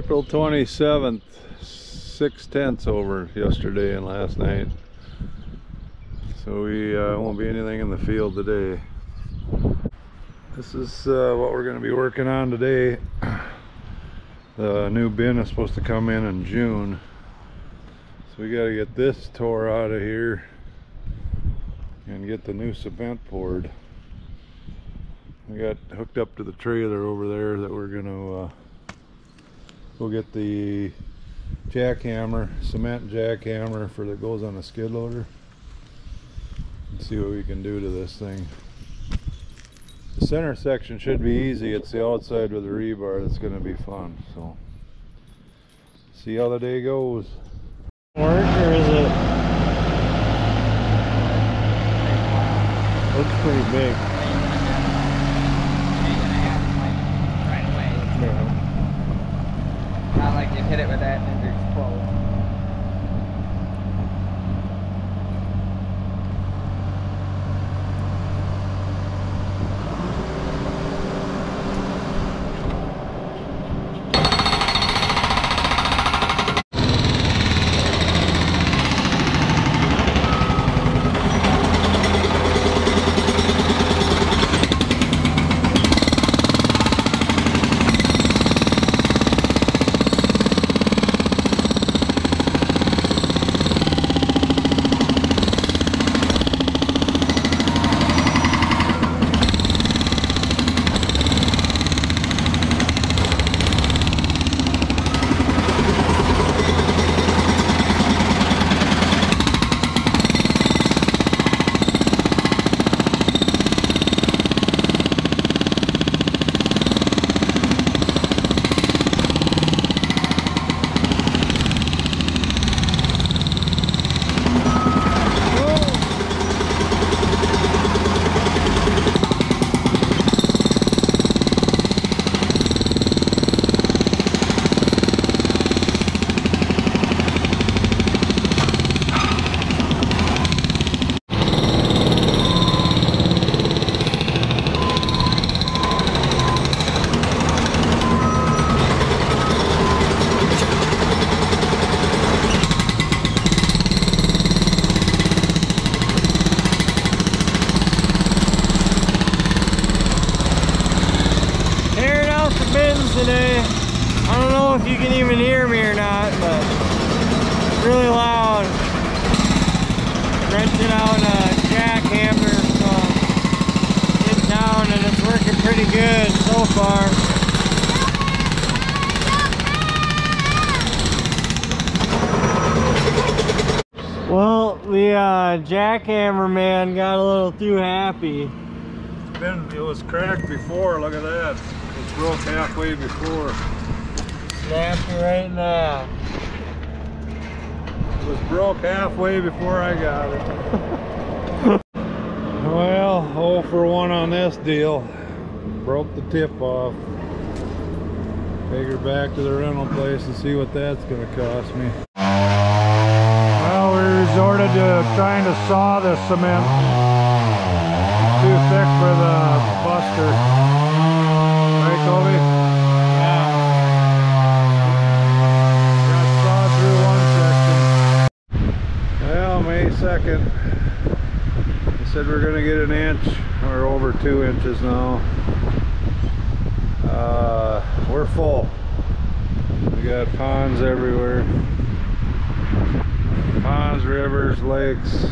April 27th, 6/10 over yesterday and last night. So we won't be anything in the field today. This is what we're going to be working on today. The new bin is supposed to come in June. So we got to get this tore out of here and get the new cement poured. We got hooked up to the trailer over there that we're going to go get the jackhammer, cement jackhammer that goes on the skid loader, and see what we can do to this thing. The center section should be easy. It's the outside with the rebar that's going to be fun. So see how the day goes. Work, or is it? Looks pretty big. Not like you hit it with that and it explodes. Today, I don't know if you can even hear me or not, but it's really loud. Wrenching out a jackhammer, so it's down and it's working pretty good so far. Well, the jackhammer man got a little too happy. It was cracked before. Look at that. It broke halfway before. Snapped you right now. It was broke halfway before I got it. Well, 0 for 1 on this deal. Broke the tip off. Take her back to the rental place and see what that's going to cost me. Well, we resorted to trying to saw this cement. It's too thick for the buster. Right, Kobe? Yeah. Got sawed through one section. Well, May 2nd. They said we're going to get 1 inch. We're over 2 inches now. We're full. We got ponds everywhere. Ponds, rivers, lakes.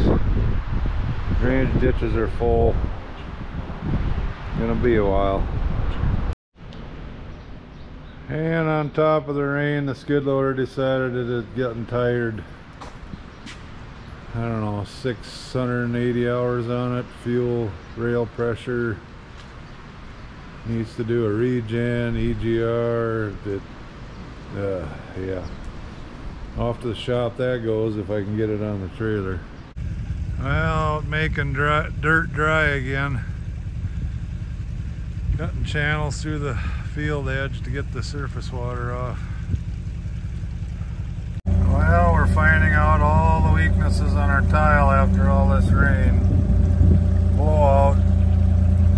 Drainage ditches are full. Gonna be a while. And on top of the rain, the skid loader decided it had gotten tired. I don't know, 680 hours on it. Fuel, rail pressure. Needs to do a regen, EGR. Yeah. Off to the shop that goes if I can get it on the trailer. Well, making dirt dry again. Cutting channels through the field edge to get the surface water off. Well, we're finding out all the weaknesses on our tile after all this rain. Blowout.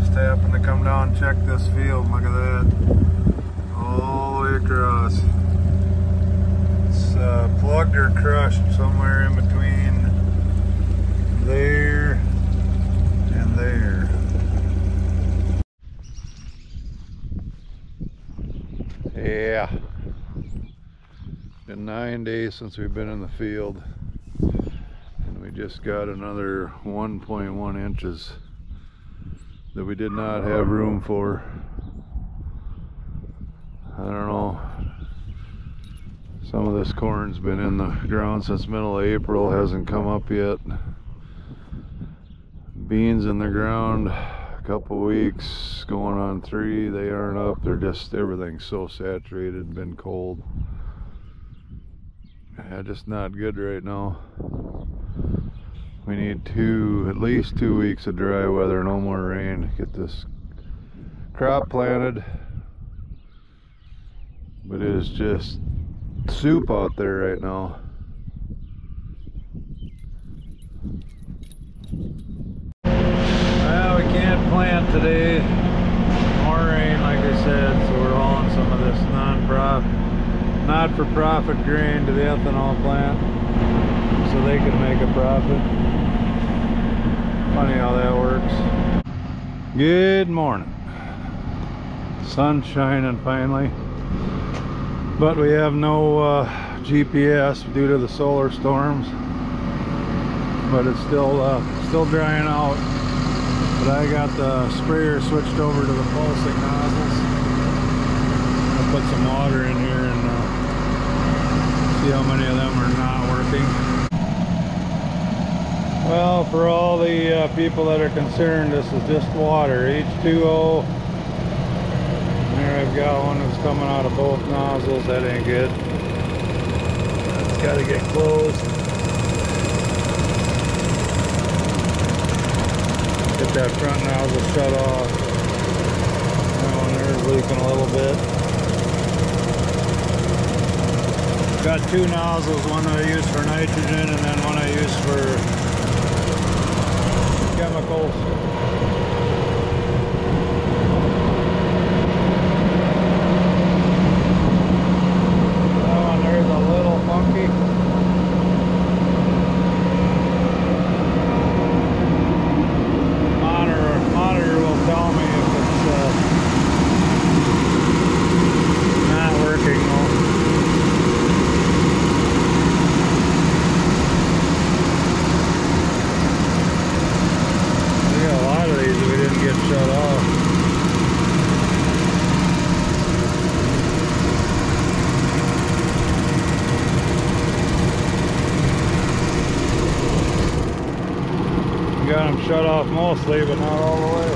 Just happened to come down and check this field. Look at that. All the way across. It's plugged or crushed somewhere in between there and there. Yeah. Been 9 days since we've been in the field, and we just got another 1.1 inches that we did not have room for. I don't know. Some of this corn's been in the ground since middle of April, hasn't come up yet. Beans in the ground a couple weeks, going on 3. They aren't up. They're just, everything's so saturated, been cold. Yeah, just not good right now. We need at least 2 weeks of dry weather, no more rain to get this crop planted. But it is just soup out there right now. Well, we can't plant today. More rain, like I said, so we're hauling some of this not-for-profit grain to the ethanol plant so they can make a profit. Funny how that works. Good morning. Sun shining finally, but we have no GPS due to the solar storms. But it's still drying out. But I got the sprayer switched over to the pulsing nozzles. I'll put some water in here and see how many of them are not working. Well, for all the people that are concerned, this is just water, H2O. There I've got one that's coming out of both nozzles. That ain't good. It's got to get closed. Get that front nozzle shut off. That one there's leaking a little bit. Got 2 nozzles, one I use for nitrogen and then one I use for chemicals. That one there's a little funky. Monitor will tell me if it's not working though. We got a lot of these that we didn't get shut off. Got them shut off mostly, but not all the way.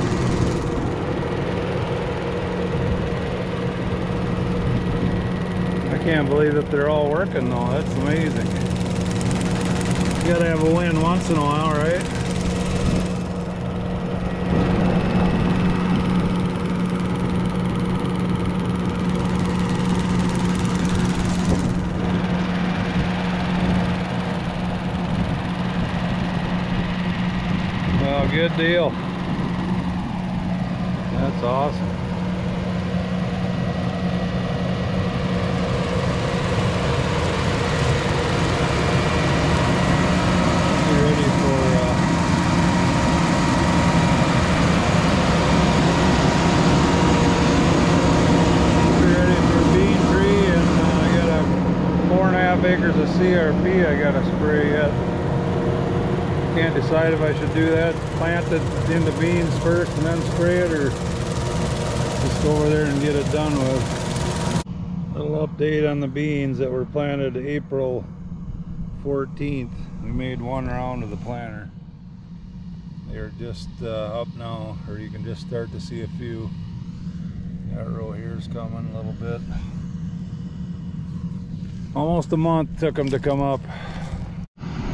I can't believe that they're all working though. That's amazing. You gotta have a wind once in a while, right? Well, good deal. That's awesome. Get ready for bean tree, and I got a 4.5 acres of CRP I gotta spray yet. Can't decide if I should do that, plant it in the beans first and then spray it, or just go over there and get it done with. Little update on the beans that were planted April 14th. We made 1 round of the planter. They're just up now, or you can just start to see a few. That row here's coming a little bit. Almost a month took them to come up.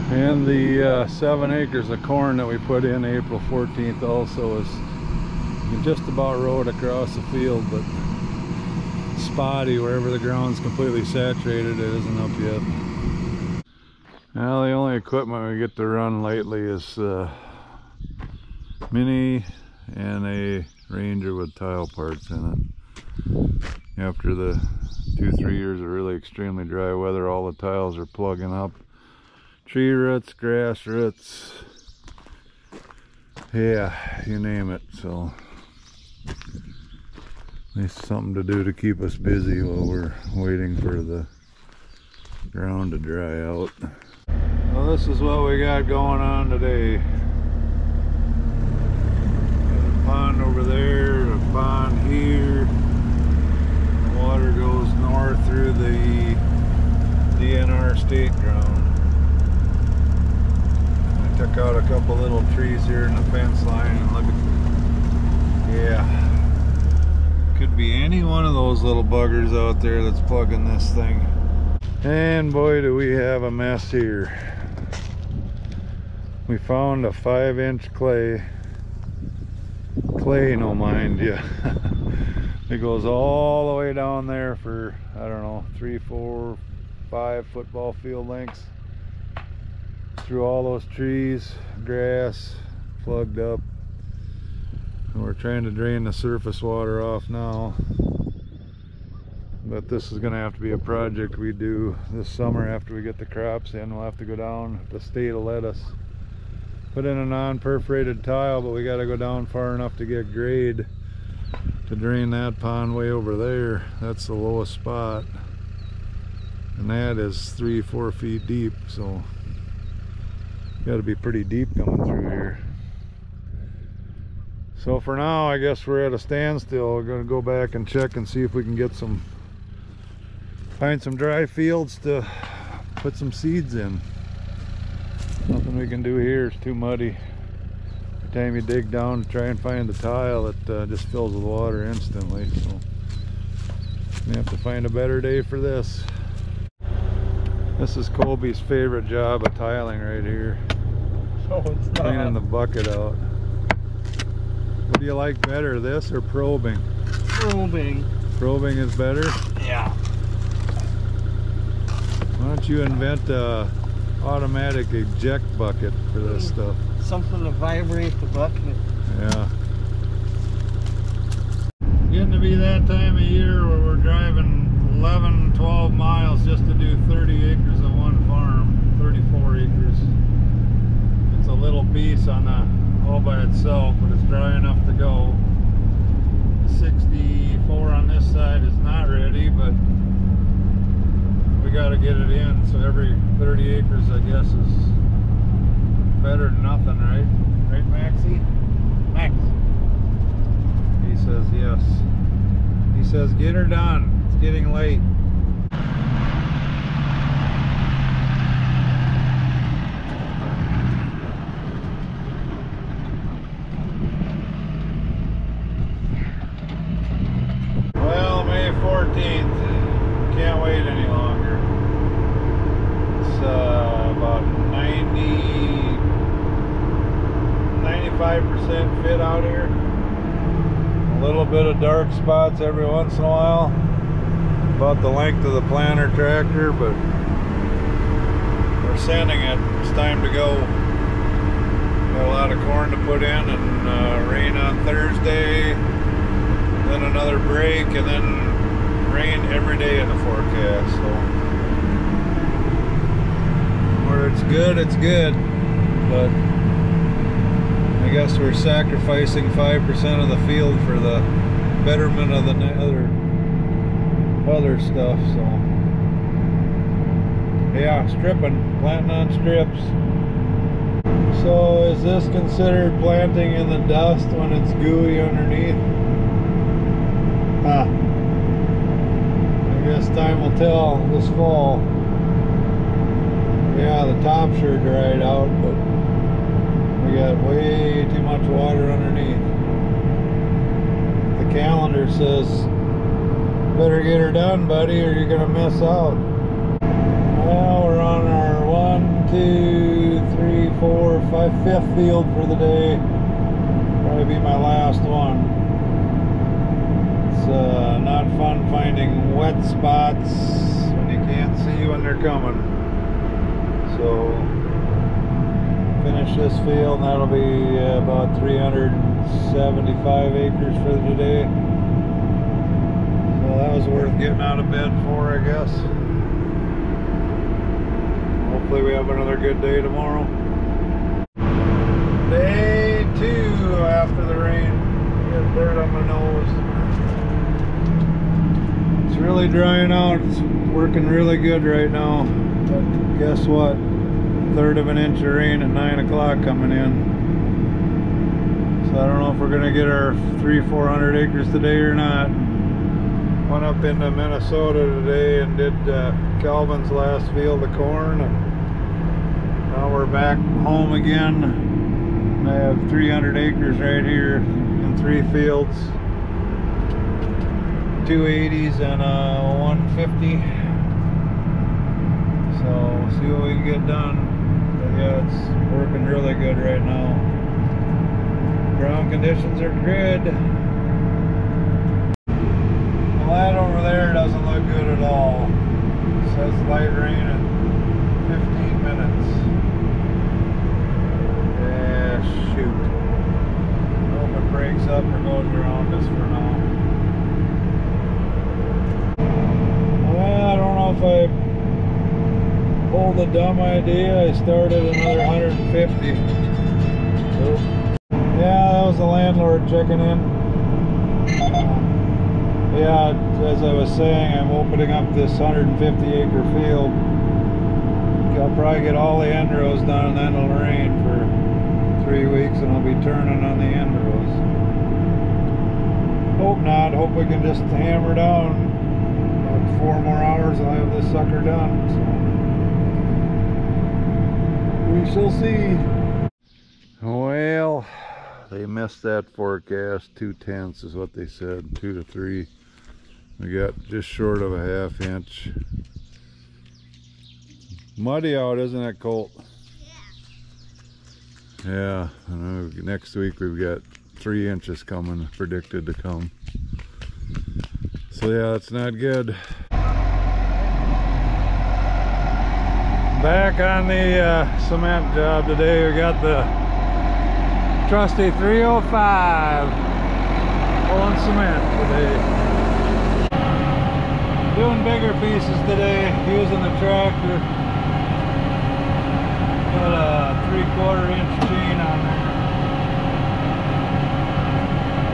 And the 7 acres of corn that we put in April 14th also is just about rode across the field, but spotty wherever the ground's completely saturated. It isn't up yet. Now the only equipment we get to run lately is Mini and a Ranger with tile parts in it. After the 2-3 years of really extremely dry weather, all the tiles are plugging up. Tree roots, grass roots, yeah, you name it. So at least something to do to keep us busy while we're waiting for the ground to dry out. Well, this is what we got going on today. Got a pond over there, a pond here. The water goes north through the DNR state ground. I took out a couple little trees here in the fence line, and look at, yeah, could be any one of those little buggers out there that's plugging this thing. And boy, do we have a mess here. We found a 5-inch clay, no mind ya. It goes all the way down there for, I don't know, 3, 4, 5 football field lengths. Through all those trees, grass, plugged up. And we're trying to drain the surface water off now. But this is gonna have to be a project we do this summer after we get the crops in. We'll have to go down, the state will let us put in a non-perforated tile, but we got to go down far enough to get grade to drain that pond way over there. That's the lowest spot, and that is 3-4 feet deep, so got to be pretty deep coming through here. So for now, I guess we're at a standstill. We're going to go back and check and see if we can get find some dry fields to put some seeds in. Nothing we can do here, it's too muddy. Every time you dig down to try and find the tile, it just fills with water instantly. So we have to find a better day for this. This is Colby's favorite job of tiling right here. Oh, it's not. Cleaning the bucket out. What do you like better, this or probing? Probing. Probing is better? Yeah. Why don't you invent a automatic eject bucket for this stuff? Something to vibrate the bucket. Yeah. Getting to be that time of year where we're driving 11, 12 miles just to do 30 acres of one farm, 34 acres. It's a little piece on all by itself, but it's dry enough to go. The 64 on this side is not ready, but we got to get it in, so every 30 acres I guess is better than nothing, right? Right, Maxie? Max. He says yes. He says get her done. It's getting late. Well, May 14th. Can't wait any longer. It's about 95% fit out here. A little bit of dark spots every once in a while. About the length of the planter tractor, but we're sending it. It's time to go. Got a lot of corn to put in, and rain on Thursday, then another break, and then rain every day in the forecast. So where it's good, but I guess we're sacrificing 5% of the field for the betterment of the other stuff. So yeah, stripping, planting on strips. So is this considered planting in the dust when it's gooey underneath? I guess time will tell this fall. Yeah, the top sure dried out, but we got way too much water underneath. The calendar says, better get her done, buddy, or you're gonna miss out. Well, we're on our 1, 2, 3, 4, 5, 5th field for the day. Probably be my last one. It's not fun finding wet spots when you can't see when they're coming. So finish this field, and that'll be about 375 acres for today. getting out of bed for, I guess. Hopefully we have another good day tomorrow. Day 2 after the rain. Got dirt on my nose. It's really drying out. It's working really good right now. But guess what? 1/3 of an inch of rain at 9 o'clock coming in. So I don't know if we're gonna get our 300-400 acres today or not. Went up into Minnesota today and did Calvin's last field of corn, and now we're back home again. I have 300 acres right here in 3 fields, 280s and 150. So we'll see what we can get done. But yeah, it's working really good right now. Ground conditions are good. Well, that over there doesn't look good at all. It says light rain in 15 minutes. Yeah, shoot. I hope it breaks up or goes around us for now. Well, I don't know if I pulled a dumb idea. I started another 150. Oop. Yeah, that was the landlord checking in. Yeah, as I was saying, I'm opening up this 150 acre field. I'll probably get all the end rows done and then it'll rain for 3 weeks and I'll be turning on the end rows. Hope not. Hope we can just hammer down. About 4 more hours I'll have this sucker done. So we shall see. Well, they missed that forecast. 2/10 is what they said. 2 to 3. We got just short of a 1/2 inch. Muddy out, isn't it, Colt? Yeah. I know next week we've got 3 inches coming, predicted to come. So yeah, that's not good. Back on the cement job today. We got the trusty 305 pulling cement today. Doing bigger pieces today, using the tractor. Got a 3/4 inch chain on there.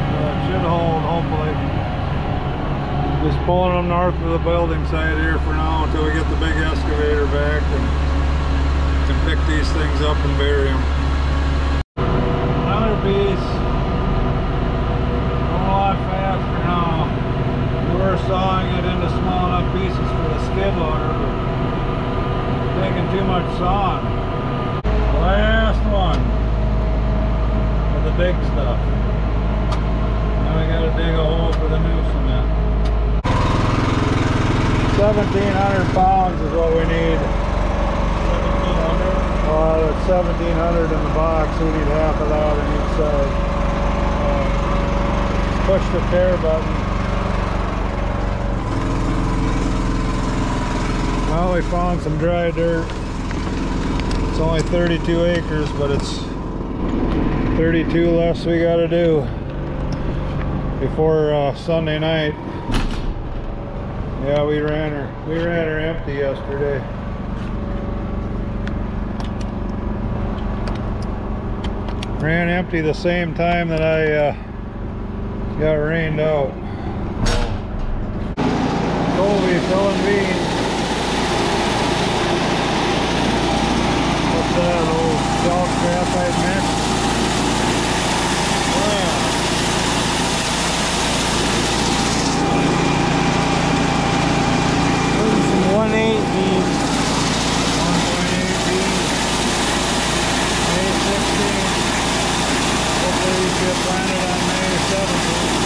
So it should hold, hopefully. Just pulling them north of the building site here for now until we get the big excavator back and can pick these things up and bury them. Another piece. Going a lot faster now. We were sawing it into small enough pieces for the skid loader, but taking too much sawing. Last one for the big stuff. Now we gotta dig a hole for the new cement. 1,700 pounds is what we need. 1,700? It's 1,700 in the box, so we need half of that on each side. Push the tear button. Well, we found some dry dirt. It's only 32 acres, but it's 32 less we gotta do before Sunday night. Yeah, we ran her empty yesterday. Ran empty the same time that I got rained out. Colby filling beans. What's that, old salt graphite mix? Wow. There's some 1.8 beans. 1.8 beans. May 16th. Hopefully we get planted on May 17th.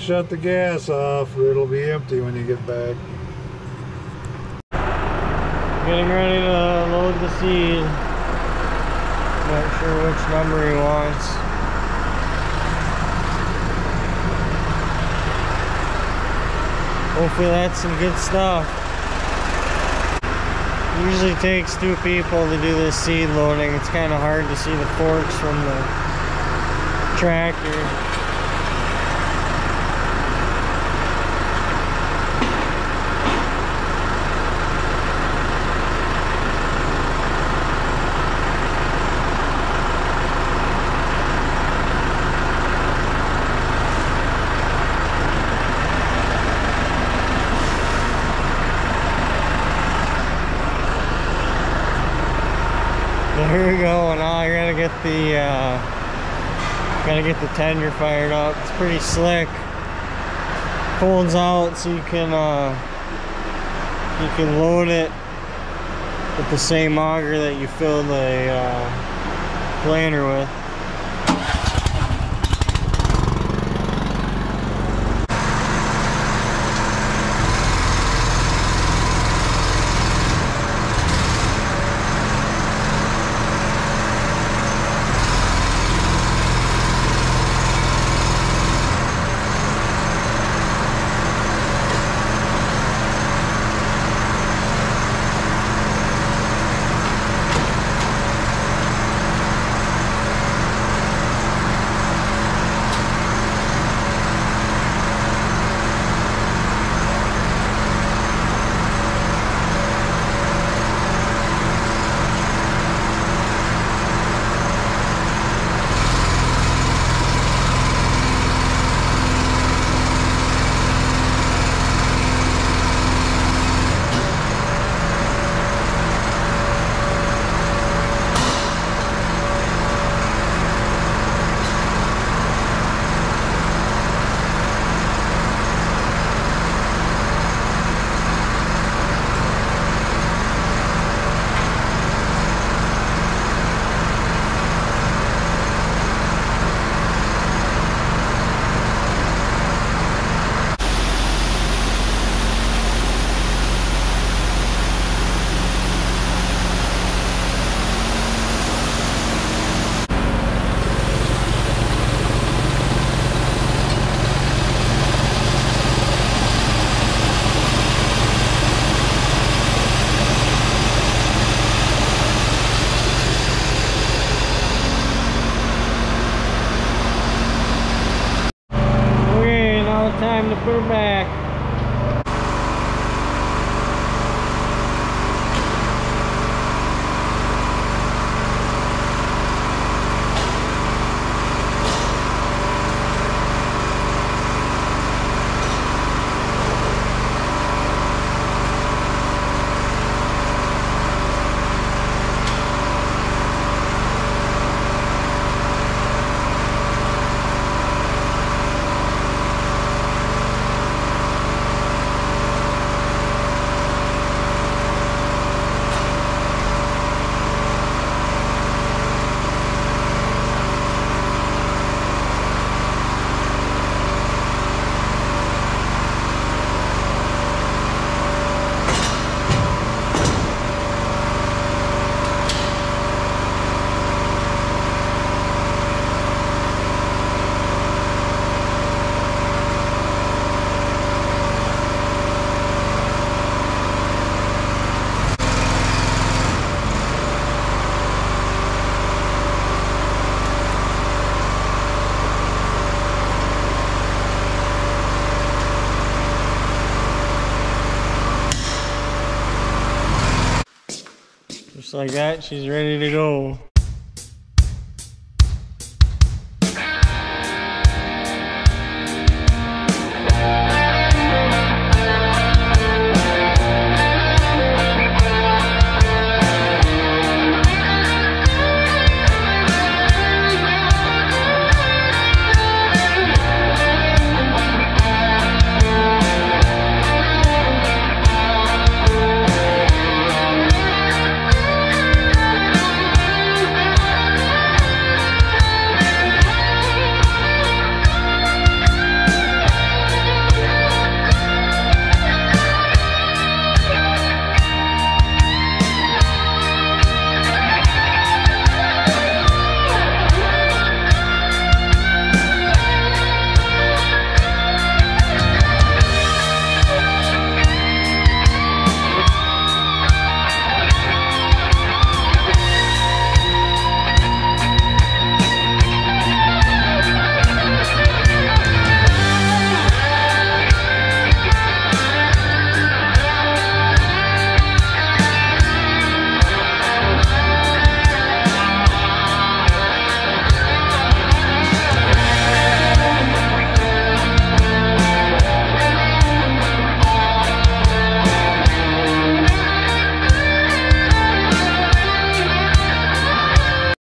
shut the gas off or it'll be empty when you get back. Getting ready to load the seed. Not sure which number he wants. Hopefully that's some good stuff. Usually takes 2 people to do this seed loading. It's kind of hard to see the forks from the tractor. There we go. Now I gotta get the tender fired up. It's pretty slick. Folds out so you can load it with the same auger that you filled the planter with. Time to put her back. Just like that, she's ready to go.